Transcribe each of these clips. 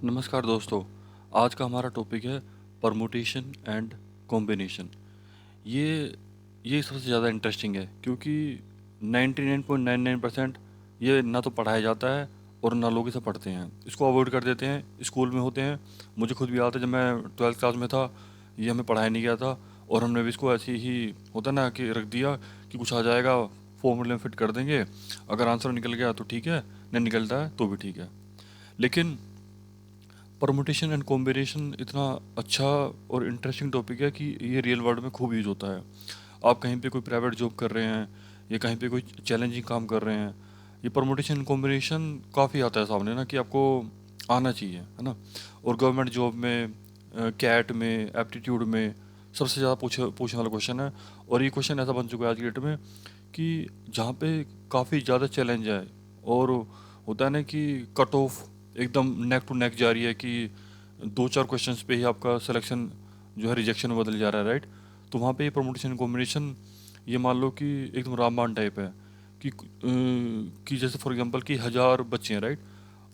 नमस्कार दोस्तों। आज का हमारा टॉपिक है परमुटेशन एंड कॉम्बिनेशन। ये ये सबसे ज़्यादा इंटरेस्टिंग है क्योंकि 99.99% ये ना तो पढ़ाया जाता है और ना लोग इसे पढ़ते हैं। इसको अवॉइड कर देते हैं, स्कूल में होते हैं। मुझे खुद भी याद है जब मैं 12th क्लास में था, ये हमें पढ़ाया नहीं गया था और हमने भी इसको ऐसे ही होता ना कि रख दिया कि कुछ आ जाएगा, फॉर्मूले में फिट कर देंगे, अगर आंसर निकल गया तो ठीक है, नहीं निकलता है तो भी ठीक है। लेकिन परमुटेशन एंड कॉम्बिनेशन इतना अच्छा और इंटरेस्टिंग टॉपिक है कि ये रियल वर्ल्ड में खूब यूज होता है। आप कहीं पे कोई प्राइवेट जॉब कर रहे हैं या कहीं पे कोई चैलेंजिंग काम कर रहे हैं, ये परमुटेशन कॉम्बिनेशन काफ़ी आता है सामने ना कि आपको आना चाहिए, है ना। और गवर्नमेंट जॉब में, कैट में, एप्टीट्यूड में सबसे ज़्यादा पूछने वाला क्वेश्चन है। और ये क्वेश्चन ऐसा बन चुका है आज की डेट में कि जहाँ पे काफ़ी ज़्यादा चैलेंज है और होता है ना कि कट ऑफ एकदम नेक टू नेक जा रही है कि दो चार क्वेश्चंस पे ही आपका सिलेक्शन जो है रिजेक्शन में बदल जा रहा है, राइट। तो वहाँ पे ये प्रमोशन कॉम्बिनेशन, ये मान लो कि एकदम रामबाण टाइप है कि जैसे फॉर एग्जांपल कि 1000 बच्चे हैं, राइट।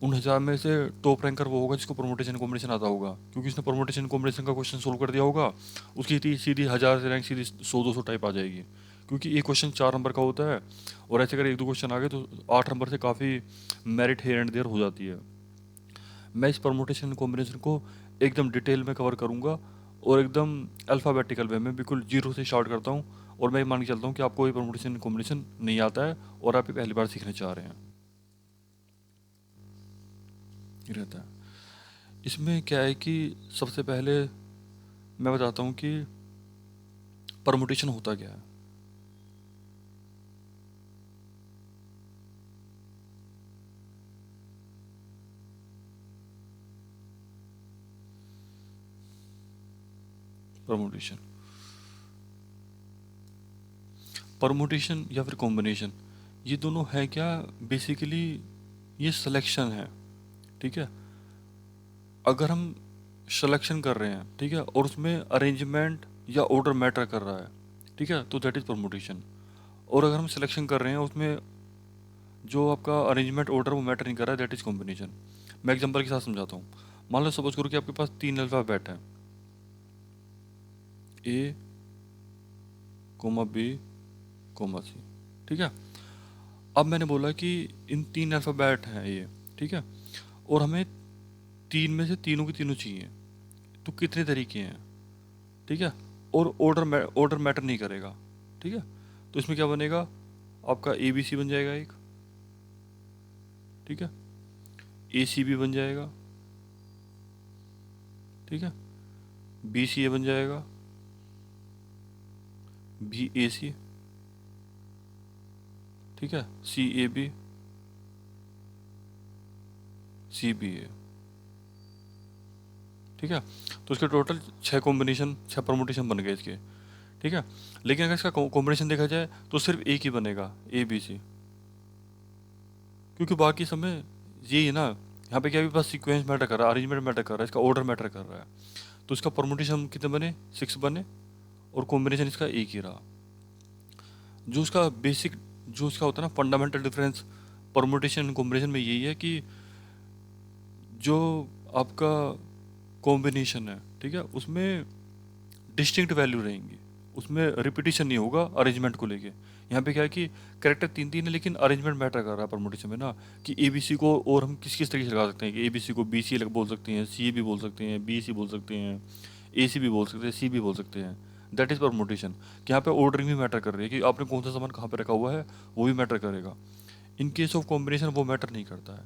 उन 1000 में से टॉप रैंकर वो होगा जिसको परमुटेशन कॉम्बिनेशन आता होगा, क्योंकि उसने परमुटेशन कॉम्बिनेशन का क्वेश्चन सोल्व कर दिया होगा। उसकी सीधी 1000 से रैंक सीधी 100-200 टाइप आ जाएगी, क्योंकि एक क्वेश्चन 4 नंबर का होता है। और ऐसे अगर एक दो क्वेश्चन आ गए तो 8 नंबर से काफ़ी मेरिट हेयर एंड देयर हो जाती है। मैं इस परमुटेशन कॉम्बिनेशन को एकदम डिटेल में कवर करूँगा और एकदम अल्फ़ाबेटिकल वे में बिल्कुल जीरो से स्टार्ट करता हूँ। और मैं ये मान के चलता हूँ कि आपको ये परमुटेशन कॉम्बिनेशन नहीं आता है और आप ये पहली बार सीखना चाह रहे हैं, ये रहता है। इसमें क्या है कि सबसे पहले मैं बताता हूँ कि परमुटेशन होता क्या है। परमुटेशन परमुटेशन या फिर कॉम्बिनेशन, ये दोनों है क्या, बेसिकली ये सिलेक्शन है, ठीक है। अगर हम सिलेक्शन कर रहे हैं, ठीक है, और उसमें अरेंजमेंट या ऑर्डर मैटर कर रहा है, ठीक है, तो दैट इज़ परमुटेशन। और अगर हम सिलेक्शन कर रहे हैं उसमें जो आपका अरेंजमेंट ऑर्डर वो मैटर नहीं कर रहा है, दैट इज़ कॉम्बिनेशन। मैं एग्जांपल के साथ समझाता हूँ। मान लो सपोज करो कि आपके पास 3 अल्फ़ाबेट हैं, ए कोमा बी कोमा सी, ठीक है। अब मैंने बोला कि इन 3 अल्फ़ाबेट हैं ये, ठीक है, और हमें तीन में से तीनों की तीनों चाहिए। तो कितने तरीके हैं, ठीक है। और ऑर्डर मैटर नहीं करेगा, ठीक है। तो इसमें क्या बनेगा, आपका ए बी सी बन जाएगा एक, ठीक है। ए सी बी बन जाएगा, ठीक है। बी सी ए बन जाएगा, बी ए सी, ठीक है। सी ए बी, सी बी ए, ठीक है। तो इसके टोटल 6 कॉम्बिनेशन, 6 परमुटेशन बन गए इसके, ठीक है। लेकिन अगर इसका कॉम्बिनेशन देखा जाए तो सिर्फ एक ही बनेगा, ए बी सी, क्योंकि बाकी समय यही है ना। यहाँ पे क्या भी बस सीक्वेंस मैटर कर रहा है, अरेंजमेंट मैटर कर रहा है, इसका ऑर्डर मैटर कर रहा है। तो इसका परमुटेशन कितने बने, 6 बने, और कॉम्बिनेशन इसका एक ही रहा। जो उसका बेसिक, जो उसका होता है ना फंडामेंटल डिफरेंस परमुटेशन कॉम्बिनेशन में, यही है कि जो आपका कॉम्बिनेशन है, ठीक है, उसमें डिस्टिंक्ट वैल्यू रहेंगी, उसमें रिपीटिशन नहीं होगा अरेंजमेंट को लेके। यहाँ पे क्या है कि करेक्टर तीन तीन है लेकिन अरेंजमेंट मैटर कर रहा है परमुटेशन में ना, कि ए बी सी को और हम किस किस तरीके से लगा सकते हैं कि ए बी सी को बी सी बोल सकते हैं, सी भी बोल सकते हैं, बी सी बोल सकते हैं, ए सी भी बोल सकते हैं, सी भी बोल सकते हैं। दैट इज़ परमुटेशन, कि यहाँ पे ऑर्डरिंग भी मैटर कर रही है कि आपने कौन सा सामान कहाँ पे रखा हुआ है, वो भी मैटर करेगा। इन केस ऑफ कॉम्बिनेशन वो मैटर नहीं करता है।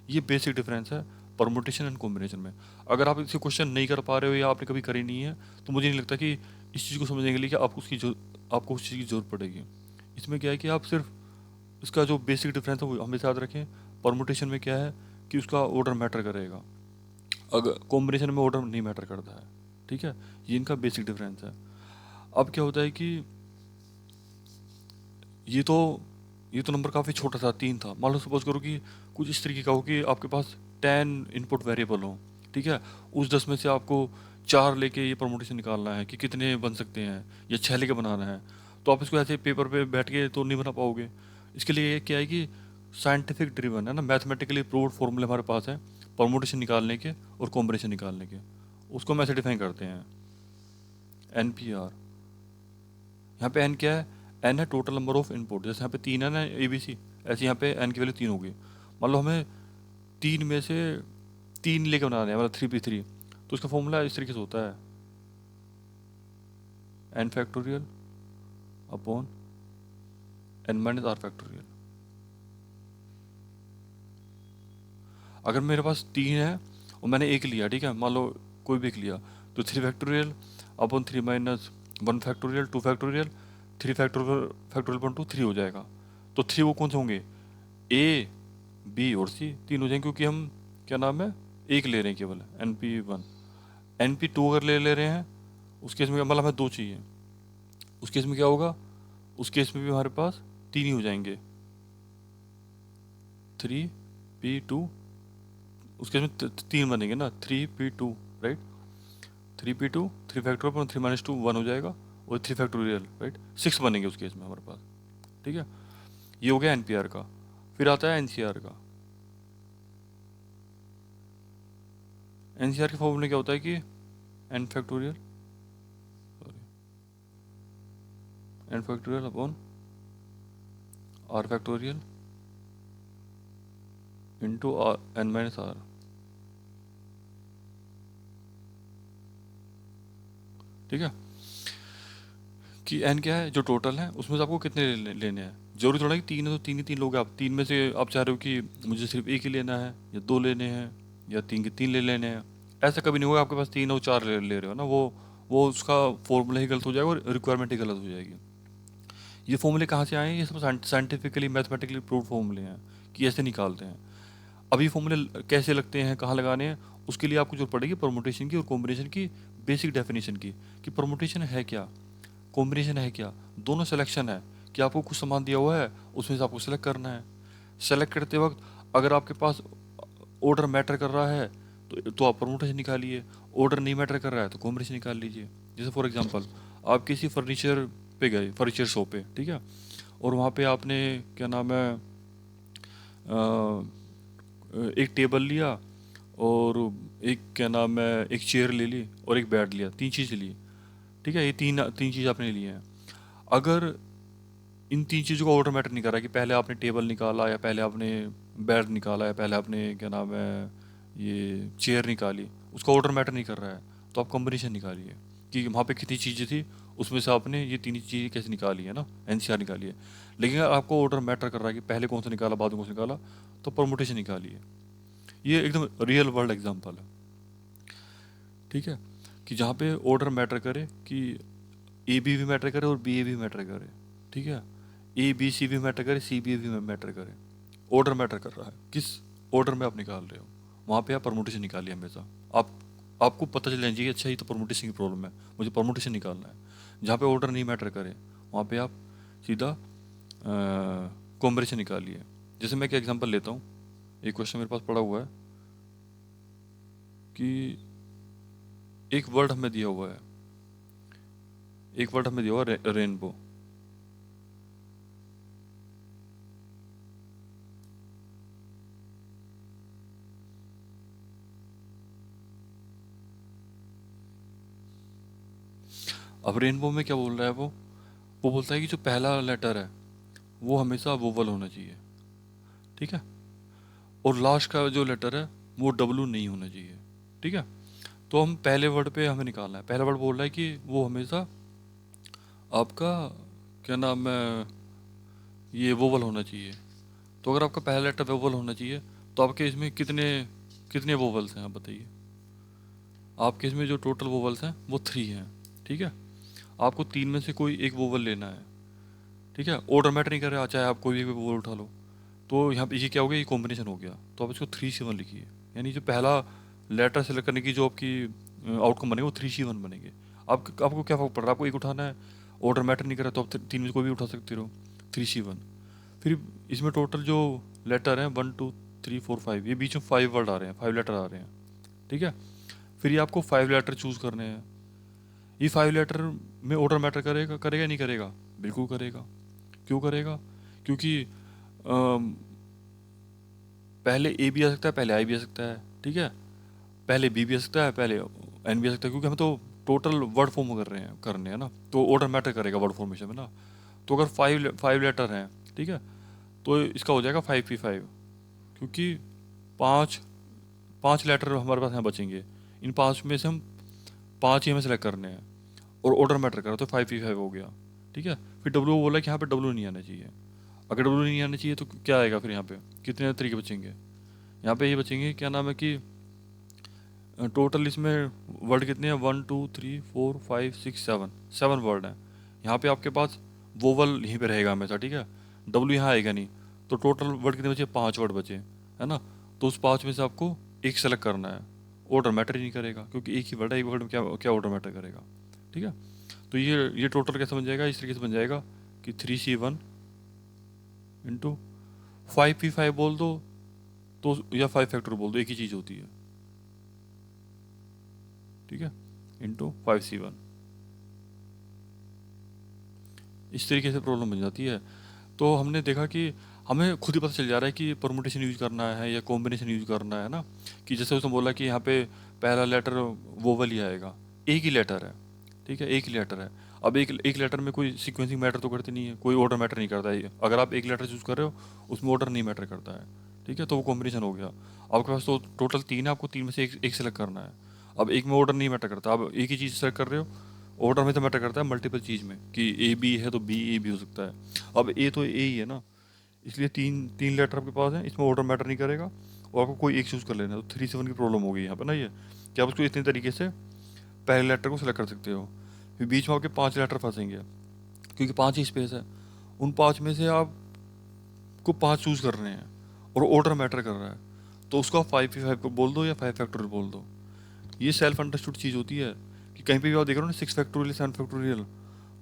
ये बेसिक डिफरेंस है परमुटेशन एंड कॉम्बिनेशन में। अगर आप इसे क्वेश्चन नहीं कर पा रहे हो या आपने कभी करी नहीं है, तो मुझे नहीं लगता कि इस चीज़ को समझने के लिए कि आपको उस चीज़ की ज़रूरत पड़ेगी। इसमें क्या है कि आप सिर्फ इसका जो बेसिक डिफरेंस है वो हमेशा याद रखें। परमुटेशन में क्या है कि उसका ऑर्डर मैटर करेगा, अगर कॉम्बिनेशन में ऑर्डर नहीं मैटर करता है, ठीक है। ये इनका बेसिक डिफरेंस है। अब क्या होता है कि ये तो ये तो नंबर काफ़ी छोटा था, 3 था। मान लो सपोज करो कि कुछ इस तरीके का हो कि आपके पास 10 इनपुट वेरिएबल हो, ठीक है। उस 10 में से आपको 4 लेके ये परमुटेशन निकालना है कि कितने बन सकते हैं, या 6 लेके बनाना है। तो आप इसको ऐसे पेपर पे बैठ के तो नहीं बना पाओगे। इसके लिए क्या है कि साइंटिफिक ड्रिवन है ना, मैथमेटिकली प्रूव्ड फॉर्मूले हमारे पास है परमुटेशन निकालने के और कॉम्बिनेशन निकालने के, उसको हम ऐसे डिफाइन करते हैं एन पी आर। यहाँ पे एन क्या है? एन है टोटल नंबर ऑफ इनपुट, जैसे यहाँ पे 3 है ना ए बी सी, ऐसे यहाँ पे एन की वैल्यू 3 होगी। मान लो हमें 3 में से 3 लेके बनाना है, मतलब 3p3, तो उसका फॉर्मूला इस तरीके से होता है n factorial upon n minus r factorial. अगर मेरे पास 3 है और मैंने एक लिया, ठीक है, मान लो कोई भी एक लिया, तो 3 factorial upon 3 minus 1 factorial 2 factorial 3 factorial factorial upon 2 3 हो जाएगा। तो 3 वो कौन से होंगे? ए बी और सी, 3 हो जाएंगे, क्योंकि हम क्या नाम है एक ले रहे हैं केवल n P one. N P two अगर ले रहे हैं उस केस में मतलब हमें 2 चाहिए, उस केस में क्या होगा? उस केस में भी हमारे पास 3 ही हो जाएंगे, 3p2, उस केस में 3 बनेंगे ना, 3p2 right, 3p2 3 factorial 3 minus 2 1 हो जाएगा, और 3 फैक्टोरियल राइट 6 बनेंगे उस केस में हमारे पास। ठीक है, ये हो गया एनपीआर का। फिर आता है एनसीआर का। एनसीआर के फॉर्मूले क्या होता है कि n factorial upon r factorial into n minus r. ठीक है, कि एन क्या है? जो टोटल है उसमें से आपको कितने लेने हैं। जरूरी थोड़ा कि 3 है तो 3 ही 3 लोगे आप, 3 में से आप चाह रहे हो कि मुझे सिर्फ एक ही लेना है या 2 लेने हैं या 3 के 3 ले लेने हैं। ऐसा कभी नहीं होगा आपके पास 3 और 4 ले रहे हो ना, वो उसका फॉर्मूला ही गलत हो जाएगा और रिक्वायरमेंट ही गलत हो जाएगी। ये फॉर्मूले कहाँ से आए हैं? ये सब साइंटिफिकली मैथमेटिकली प्रूव फॉर्मूले हैं कि ऐसे निकालते हैं। अब ये फॉर्मूले कैसे लगते हैं, कहाँ लगाने हैं, उसके लिए आपको जरूरत पड़ेगी परमुटेशन की और कॉम्बिनेशन की बेसिक डेफिनेशन की, कि परमुटेशन है क्या, कॉम्बिनेशन है क्या। दोनों सिलेक्शन है कि आपको कुछ सामान दिया हुआ है, उसमें से आपको सेलेक्ट करना है। सेलेक्ट करते वक्त अगर आपके पास ऑर्डर मैटर कर रहा है तो आप परमुटेशन निकालिए, ऑर्डर नहीं मैटर कर रहा है तो कॉम्बिनेशन निकाल लीजिए। जैसे फॉर एग्जांपल आप किसी फर्नीचर पे गए, फर्नीचर शॉप पे, ठीक है, और वहाँ पे आपने क्या नाम है एक टेबल लिया और एक क्या नाम है एक चेयर ले ली और एक बेड लिया, 3 चीज़ ली। ठीक है, ये तीन तीन चीज़ आपने लिए हैं। अगर इन 3 चीज़ों का ऑर्डर मैटर नहीं कर रहा कि पहले आपने टेबल निकाला या पहले आपने बेड निकाला या पहले आपने क्या नाम है ये चेयर निकाली, उसका ऑर्डर मैटर नहीं कर रहा है, तो आप कॉम्बिनेशन निकालिए कि वहाँ पे कितनी चीज़ें थी, उसमें से आपने ये 3 चीज़ें कैसे निकाली है ना, एनसीआर निकाली है। लेकिन अगर आपको ऑर्डर मैटर कर रहा है कि पहले कौन सा निकाला बाद में कौन सा निकाला, तो परमुटेशन निकालिए। ये एकदम रियल वर्ल्ड एग्जाम्पल है। ठीक है, कि जहाँ पे ऑर्डर मैटर करे, कि ए बी भी मैटर करे और बी ए भी मैटर करे। ठीक है, ए बी सी भी मैटर करे, सी बी भी मैटर करे, ऑर्डर मैटर कर रहा है, किस ऑर्डर में आप निकाल रहे हो, वहाँ पे आप परमुटेशन निकालिए हमेशा। आपको पता चल जाना चाहिए अच्छा ये तो परमुटेशन की प्रॉब्लम है, मुझे परमुटेशन निकालना है। जहाँ पे ऑर्डर नहीं मैटर करे वहाँ पे आप सीधा कॉम्बिनेशन निकालिए। जैसे मैं क्या एग्जांपल लेता हूँ, एक क्वेश्चन मेरे पास पड़ा हुआ है कि एक वर्ड हमें दिया हुआ है, एक वर्ड हमें दिया हुआ है रेनबो। अब रेनबो में क्या बोल रहा है वो बोलता है कि जो पहला लेटर है वो हमेशा वोवल होना चाहिए, ठीक है, और लास्ट का जो लेटर है वो डब्लू नहीं होना चाहिए। ठीक है, तो हम पहले वर्ड पे हमें निकालना है। पहला वर्ड बोल रहा है कि वो हमेशा आपका क्या नाम है ये वोवल होना चाहिए। तो अगर आपका पहला लेटर वोवल होना चाहिए तो आपके इसमें कितने कितने वोवल्स हैं आप बताइए। आपके इसमें जो टोटल वोवल्स हैं वो 3 हैं। ठीक है, आपको 3 में से कोई एक वोवल लेना है। ठीक है, ऑर्डर मैटर नहीं कर रहा, चाहे आप कोई भी वोवल उठा लो। तो यहाँ पे ये क्या हो गया, ये कॉम्बिनेशन हो गया, तो आप इसको 3C1 लिखिए। यानी जो पहला लेटर सेलेक्ट करने की जो आपकी आउटकम बनेगा वो 3C1 बनेंगे। आपको क्या फर्क पड़ रहा है, आपको एक उठाना है, ऑर्डर मैटर नहीं कर रहा, तो आप 3 में से कोई भी उठा सकते रहो, 3C1। फिर इसमें टोटल जो लेटर हैं 1 2 3 4 5, ये बीच में 5 वर्ड आ रहे हैं, 5 लेटर आ रहे हैं। ठीक है, फिर ये आपको 5 लेटर चूज़ करने हैं। ये 5 लेटर में ऑर्डर मैटर करेगा करेगा नहीं करेगा? बिल्कुल करेगा। क्यों करेगा? क्योंकि पहले ए भी आ सकता है, पहले आई भी आ सकता है, ठीक है, पहले बी भी आ सकता है, पहले एन भी आ सकता है, क्योंकि हम तो टोटल वर्ड फॉर्म करने हैं ना, तो ऑर्डर मैटर करेगा वर्ड फॉर्मेशन में ना। तो अगर फाइव लेटर हैं, ठीक है, तो इसका हो जाएगा 5p5, क्योंकि पाँच पांच लेटर हमारे पास यहाँ बचेंगे, इन पांच में से हम पांच ही हमें सेलेक्ट करने हैं, और ऑर्डर मैटर कर रहा, तो 5p5 हो गया, ठीक है। फिर डब्ल्यू बोला कि यहाँ पे डब्ल्यू नहीं आना चाहिए। अगर डब्ल्यू नहीं आना चाहिए तो क्या आएगा फिर यहाँ पे, कितने तरीके बचेंगे, यहाँ पे ये बचेंगे, क्या नाम है कि टोटल इसमें वर्ड कितने हैं, 1 2 3 4 5 6 7, 7 वर्ड हैं। यहाँ पे आपके पास वोवल यहीं पे रहेगा हमेशा, ठीक है, डब्ल्यू यहाँ आएगा नहीं, तो टोटल वर्ड कितने बचे, 5 वर्ड बचे, है ना। तो उस 5 में से आपको एक सेलेक्ट करना है, ऑर्डर मैटर ही नहीं करेगा, क्योंकि एक ही वर्ड है, एक वर्ड में क्या क्या ऑर्डर मैटर करेगा, ठीक है। तो ये टोटल कैसे बन जाएगा, इस तरीके से बन जाएगा कि 3c1 इंटू 5p5 बोल दो तो, या 5 फैक्टर बोल दो, एक ही चीज़ होती है, ठीक है, इंटू 5c1। इस तरीके से प्रॉब्लम बन जाती है। तो हमने देखा कि हमें खुद ही पता चल जा रहा है कि परमुटेशन यूज करना है या कॉम्बिनेशन यूज करना है ना, कि जैसे उसने बोला कि यहाँ पे पहला लेटर वोवल ही आएगा, एक ही लेटर है, ठीक है, एक ही लेटर है। अब एक लेटर में कोई सीक्वेंसिंग मैटर तो करती नहीं है, कोई ऑर्डर मैटर नहीं करता है। अगर आप एक लेटर चूज कर रहे हो उसमें ऑर्डर नहीं मैटर करता है, ठीक है, तो वो कॉम्बिनेशन हो गया। आपके पास तो टोटल 3 है, आपको 3 में से एक सेलेक्ट करना है। अब एक में ऑर्डर नहीं मैटर करता, अब एक ही चीज़ सेलेक्ट कर रहे हो, ऑर्डर में तो मैटर करता है मल्टीपल चीज़ में, कि ए बी है तो बी ए भी हो सकता है। अब ए तो ए ही है ना, इसलिए तीन तीन लेटर आपके पास हैं, इसमें ऑर्डर मैटर नहीं करेगा, और आपको कोई एक चूज़ कर लेना है। तो 3 7 की प्रॉब्लम हो गई यहाँ पर ना, ये कि आप उसको इतने तरीके से पहले लेटर को सेलेक्ट कर सकते हो। फिर बीच में आपके 5 लेटर फंसेंगे, क्योंकि 5 ही स्पेस है, उन 5 में से आपको 5 चूज़ कर रहे हैं, और ऑर्डर मैटर कर रहा है, तो उसको आप 5p5 को बोल दो या 5 फैक्टोरियल बोल दो। ये सेल्फ अंडरस्टूड चीज़ होती है कि कहीं पे भी आप देख रहे हो ना 6 फैक्टोरियल 7 फैक्टोरियल,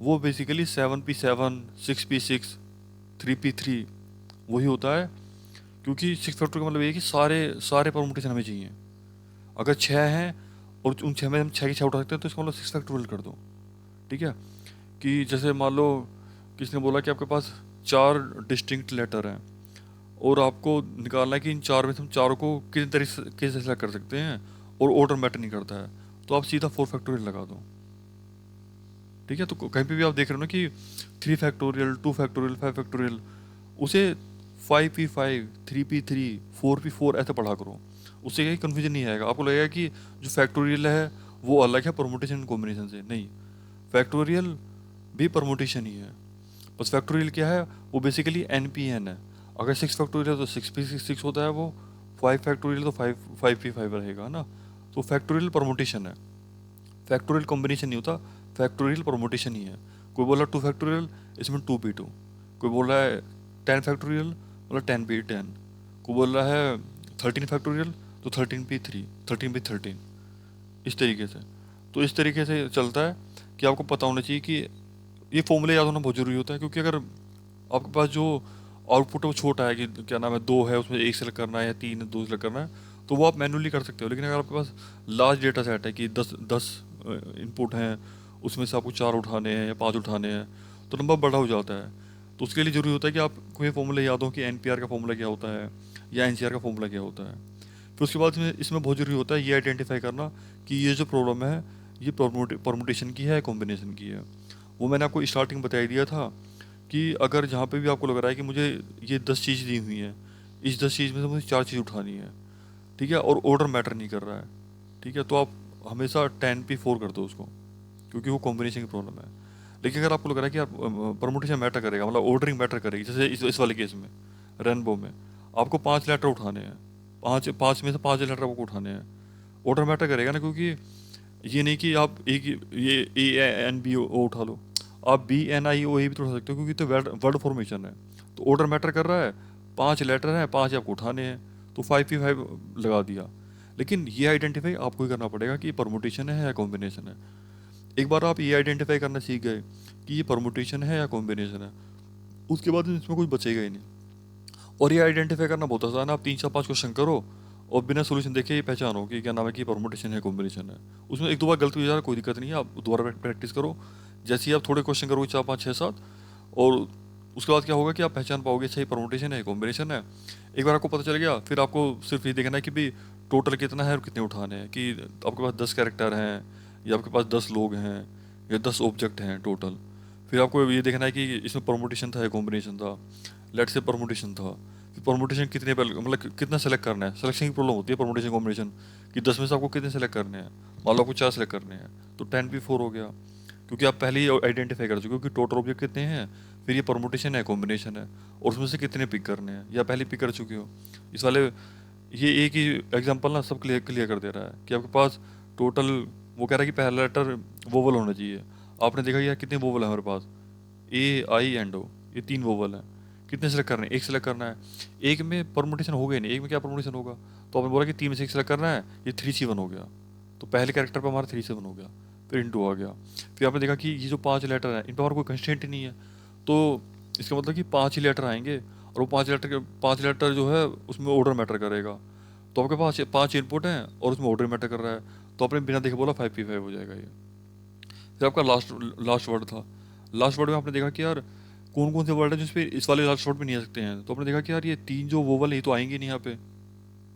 वो बेसिकली 7p7 6p6 3p3 वही होता है। क्योंकि 6 फैक्टोरियल का मतलब ये है कि सारे सारे परमुटेशन हमें चाहिए। अगर 6 हैं और उन 6 में हम 6 की 6 उठा सकते हैं, तो इसका मतलब 6 फैक्टोरियल कर दो, ठीक है। कि जैसे मान लो किसने बोला कि आपके पास 4 डिस्टिंक्ट लेटर हैं, और आपको निकालना है कि इन 4 में से हम चारों को किस तरीके से सेलेक्ट कर सकते हैं, और ऑर्डर मैटर नहीं करता है, तो आप सीधा 4 फैक्टोरियल लगा दो, ठीक है। तो कहीं पे भी आप देख रहे हो ना कि 3 फैक्टोरियल 2 फैक्टोरियल 5 फैक्टोरियल, उसे 5p5 3p3 4p4 ऐसे पढ़ा करो, उससे यही कन्फ्यूजन नहीं आएगा। आपको लगेगा कि जो फैक्टोरियल है वो अलग है परमुटेशन कॉम्बिनेशन से, नहीं, फैक्टोरियल भी परमुटेशन ही है। बस फैक्टोरियल क्या है, वो बेसिकली NPN है। अगर 6 फैक्टोरियल है तो 6p6 होता है वो, 5 फैक्टोरियल तो 5p5 रहेगा ना। तो फैक्टोरियल परमुटेशन है, फैक्टोरियल कॉम्बिनेशन नहीं होता, फैक्टोरियल परमुटेशन ही है। कोई बोला 2 फैक्टोरियल, इसमें 2p2, कोई बोल रहा है 10 फैक्टोरियल, बोला 10p10, कोई बोल रहा है 13 फैक्टोरियल, तो 13p3 13p13, इस तरीके से। तो इस तरीके से चलता है कि आपको पता होना चाहिए कि ये फॉर्मूले याद होना बहुत ज़रूरी होता है, क्योंकि अगर आपके पास जो आउटपुट है वो छोटा है, कि क्या नाम है 2 है, उसमें एक सेलेक्ट करना है या 3 है 2 सेलेक्ट करना है, तो वो आप मैनुअली कर सकते हो। लेकिन अगर आपके पास लार्ज डेटा सेट है कि 10 इनपुट हैं, उसमें से आपको 4 उठाने हैं या 5 उठाने हैं, तो नंबर बड़ा हो जाता है। तो उसके लिए ज़रूरी होता है कि आपको ये फॉर्मूले याद हो कि NPR का फॉर्मूला क्या होता है या NCR का फॉर्मूला क्या होता है। फिर उसके बाद इसमें बहुत ज़रूरी होता है ये आइडेंटिफाई करना कि ये जो प्रॉब्लम है ये परमुटेशन की है, कॉम्बिनेशन की है। वो मैंने आपको स्टार्टिंग बता दिया था कि अगर जहाँ पे भी आपको लग रहा है कि मुझे ये 10 चीज़ दी हुई हैं, इस 10 चीज़ में से मुझे 4 चीज़ उठानी है, ठीक है, और ऑर्डर मैटर नहीं कर रहा है, ठीक है, तो आप हमेशा 10p4 कर दो उसको, क्योंकि वो कॉम्बिनेशन की प्रॉब्लम है। लेकिन अगर आपको लग रहा है कि यार परमुटेशन मैटर करेगा, मतलब ऑर्डरिंग मैटर करेगी, जैसे इस वाले केस में रेनबो में आपको 5 लेटर उठाने हैं, 5 में से 5 लेटर आपको उठाने हैं, ऑर्डर मैटर करेगा ना, क्योंकि ये नहीं कि आप एक ये ANBO उठा लो, आप BNIOA भी तो उठा सकते हो, क्योंकि तो वर्ड फॉर्मेशन है, तो ऑर्डर मैटर कर रहा है, 5 लेटर हैं, 5 आपको उठाने हैं, तो 5p5 लगा दिया। लेकिन ये आइडेंटिफाई आपको ही करना पड़ेगा कि परमुटेशन है या कॉम्बिनेशन है। एक बार आप ये आइडेंटिफाई करना सीख गए कि ये परमुटेशन है या कॉम्बिनेशन है, उसके बाद इसमें कुछ बचेगा ही नहीं। और ये आइडेंटिफाई करना बहुत आसान है, आप 3 4 5 क्वेश्चन करो और बिना सोल्यूशन देखे ये पहचानो कि क्या नाम है, कि परमुटेशन है कॉम्बिनेशन है। उसमें 1 2 बार गलती हो जाए कोई दिक्कत नहीं है, आप दोबारा प्रैक्टिस करो। जैसे ही आप थोड़े क्वेश्चन करोगे 4 5 6 7, और उसके बाद क्या होगा कि आप पहचान पाओगे सही परमुटेशन है कॉम्बिनेशन है। एक बार आपको पता चल गया, फिर आपको सिर्फ ये देखना है कि भाई टोटल कितना है और कितने उठाने हैं, कि आपके पास 10 कैरेक्टर हैं या आपके पास 10 लोग हैं या 10 ऑब्जेक्ट हैं टोटल। फिर आपको ये देखना है कि इसमें परमुटेशन था या कॉम्बिनेशन था। लेट से परमुटेशन था, फिर परमुटेशन कितने पर मतलब कितना सेलेक्ट करना है, सिलेक्शन की प्रॉब्लम होती है परमुटेशन कॉम्बिनेशन, कि 10 में से आपको कितने सेलेक्ट करने हैं। मान लो आपको 4 सेलेक्ट करने हैं तो 10p4 हो गया, क्योंकि आप पहले ही आइडेंटिफाई कर चुके हो कि टोटल ऑब्जेक्ट कितने हैं, फिर ये परमुटेशन है कॉम्बिनेशन है, और उसमें से कितने पिक करने हैं या पहले पिक कर चुके हो। इस वाले ये एक ही एग्जांपल ना सब क्लियर क्लियर कर दे रहा है कि आपके पास टोटल, वो कह रहा है कि पहला लेटर वोवल होना चाहिए। आपने देखा कि यार कितने वोवल है हमारे पास, ए आई एंड ओ, ये 3 वोवल हैं। कितने सेलेक्ट करने हैं, एक सेलेक्ट करना है। एक में परमुटेशन हो गया नहीं, एक में क्या परमुटेशन होगा, तो आपने बोला कि 3 में से एक सेलेक्ट करना है, ये 3C1 हो गया, तो पहले कैरेक्टर पर हमारा 3C1 हो गया, फिर इंटू आ गया। फिर आपने देखा कि ये जो 5 लेटर हैं इन पर हमारा कोई कंस्टेंट ही नहीं है, तो इसका मतलब कि 5 ही लेटर आएंगे, और वो 5 लेटर जो है उसमें ऑर्डर मैटर करेगा। तो आपके पास 5 इनपुट हैं और उसमें ऑर्डर मैटर कर रहा है, तो आपने बिना देखे बोला 5p5 हो जाएगा ये। फिर आपका लास्ट लास्ट वर्ड था। लास्ट वर्ड में आपने देखा कि यार कौन कौन से वर्ड है जिस पे इस वाले लास्ट वर्ड पे नहीं आ सकते हैं, तो आपने देखा कि यार ये 3 जो वोवल है ये तो आएंगे नहीं यहाँ पे।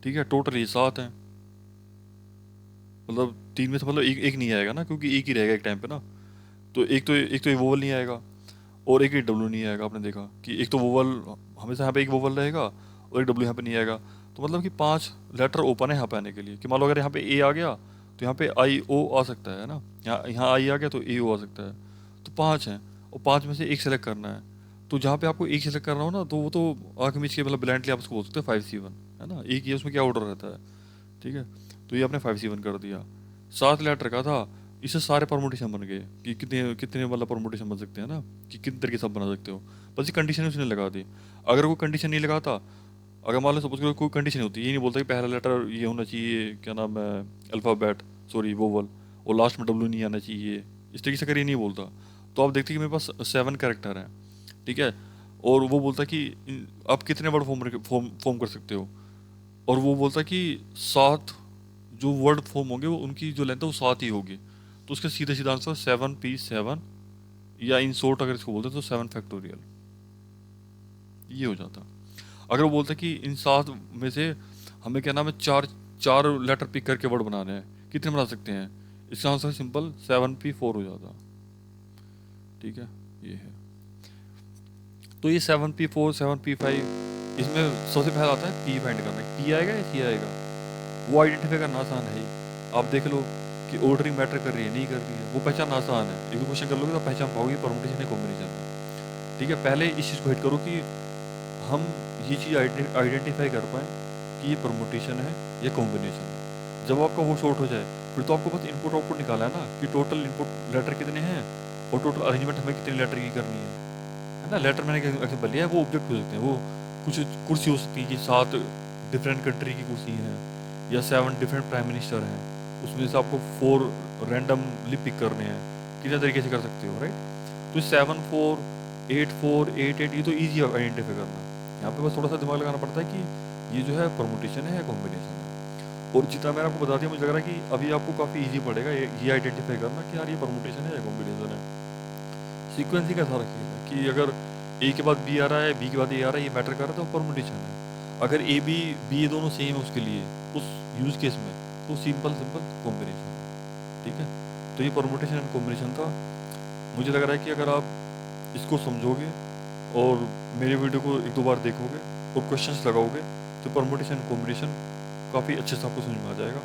ठीक है, टोटल ये 7 हैं, मतलब 3 में से मतलब एक एक नहीं आएगा ना, क्योंकि एक ही रहेगा एक टाइम पे ना। तो एक तो ये वोवल नहीं आएगा, और एक ही डब्ल्यू नहीं आएगा। आपने देखा कि एक तो वोवल हमेशा यहाँ पे एक वोवल रहेगा और एक डब्ल्यू यहाँ पे नहीं आएगा। तो मतलब कि 5 लेटर ओपन है यहाँ पे आने के लिए, कि मान लो अगर यहाँ पे ए आ गया तो यहाँ पे आई ओ आ सकता है ना, यहाँ यहाँ आई आ गया तो ए ओ आ सकता है। तो 5 हैं और 5 में से एक सेलेक्ट करना है। तो जहाँ पे आपको एक सेलेक्ट करना हो ना, तो वो तो आँख मीच के मतलब ब्लाइंडली आप उसको बोल सकते हो 5C1, है ना, एक ही है, उसमें क्या ऑर्डर रहता है। ठीक है, तो ये आपने 5C1 कर दिया। 7 लेटर का था, इससे सारे परमुटेशन बन गए कि कितने कितने मतलब परमुटेशन बन सकते हैं ना, कि कितने तरीके से आप बना सकते हो। बस ये कंडीशन उसने लगा दी। अगर कोई कंडीशन नहीं लगाता, अगर मान लो सपोज करो कोई कंडीशन होती है, ये नहीं बोलता कि पहला लेटर ये होना चाहिए, क्या नाम है, अल्फ़ाबेट, सॉरी वोवल, और लास्ट में डब्ल्यू नहीं आना चाहिए, इस तरीके से अगर ये नहीं बोलता, तो आप देखते हैं कि मेरे पास 7 कैरेक्टर हैं। ठीक है, और वो बोलता है कि आप कितने वर्ड फॉर्म कर सकते हो, और वो बोलता है कि 7 जो वर्ड फॉर्म होंगे वो उनकी जो लेंथ है वो 7 ही होगी। तो उसका सीधा सीधा आंसर 7p7, या इन शॉर्ट अगर इसको बोलते तो 7 फैक्टोरियल, ये हो जाता। अगर वो बोलते कि इन 7 में से हमें क्या नाम है, चार चार लेटर पिक करके वर्ड बनाने हैं, कितने बना सकते हैं, इसका आंसर सिंपल 7p4 हो जाता। ठीक है, ये है। तो ये 7p4 7p5, इसमें सबसे पहला आता है पी फाइंड करना, पी आएगा या सी आएगा, वो आइडेंटिफाई करना आसान है ही। आप देख लो कि ऑर्डरिंग मैटर कर रही है नहीं कर रही है, वो पहचान आसान है। एक दो क्वेश्चन कर लोगे तो आप पहचान पाओगे परमुटेशन है कॉम्बिनेशन है। ठीक है, पहले इस चीज़ को हिट करो कि हम ये चीज़ आइडेंटिफाई कर पाएँ कि ये परमुटेशन है या कॉम्बिनेशन है। जब आपका वो शॉर्ट हो जाए, फिर तो आपको बस इनपुट आउटपुट निकाला है ना, कि टोटल इनपुट लेटर कितने हैं और टोटल अरेंजमेंट हमें कितने लेटर की करनी है ना। लेटर मैंने एग्जाम्पल लिया है, वो ऑब्जेक्ट हो सकते हैं, वो कुछ कुर्सी हो सकती है कि 7 डिफरेंट कंट्री की कुर्सी हैं, या 7 डिफरेंट प्राइम मिनिस्टर हैं, उसमें से आपको 4 रैंडमली पिक करने हैं, कितने तरीके से कर सकते हो, राइट। तो 7 4 8 4 8 8 ये तो ईजी है आइडेंटिफाई करना। यहाँ पे बस थोड़ा सा दिमाग लगाना पड़ता है कि ये जो है परमुटेशन है या कॉम्बिनेशन है। और जितना मैंने आपको बता दिया, मुझे लग रहा है कि अभी आपको काफ़ी ईजी पड़ेगा ये आइडेंटिफाई करना कि यार ये परमुटेशन है या कॉम्बिनेशन है। सीक्वेंसिंग का सारा खेल है कि अगर ए के बाद बी आ रहा है, बी के बाद ए आ रहा है, ये मैटर कर रहा है तो परमुटेशन है। अगर ए बी बी ये दोनों सेम है उसके लिए, उस यूज केस में, तो सिंपल सिंपल कॉम्बिनेशन है। ठीक है, तो ये परमुटेशन एंड कॉम्बिनेशन था। मुझे लग रहा है कि अगर आप इसको समझोगे और मेरे वीडियो को एक दो बार देखोगे और क्वेश्चंस लगाओगे, तो परमुटेशन कॉम्बिनेशन काफ़ी अच्छे से आपको समझ में आ जाएगा।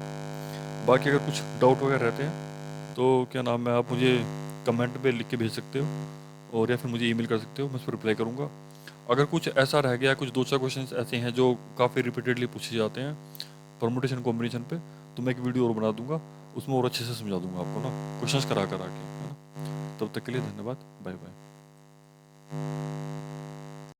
बाकी अगर कुछ डाउट वगैरह रहते हैं तो क्या नाम है, आप मुझे कमेंट पे लिख के भेज सकते हो, और या फिर मुझे ईमेल कर सकते हो, मैं उस पर रिप्लाई करूँगा। अगर कुछ ऐसा रह गया, कुछ दो चार क्वेश्चंस ऐसे हैं जो काफ़ी रिपीटेडली पूछे जाते हैं परमुटेशन कॉम्बिनेशन पे, तो मैं एक वीडियो और बना दूंगा, उसमें और अच्छे से समझा दूंगा आपको ना, क्वेश्चंस करा करा के, है ना। तब तक के लिए धन्यवाद, बाय बाय।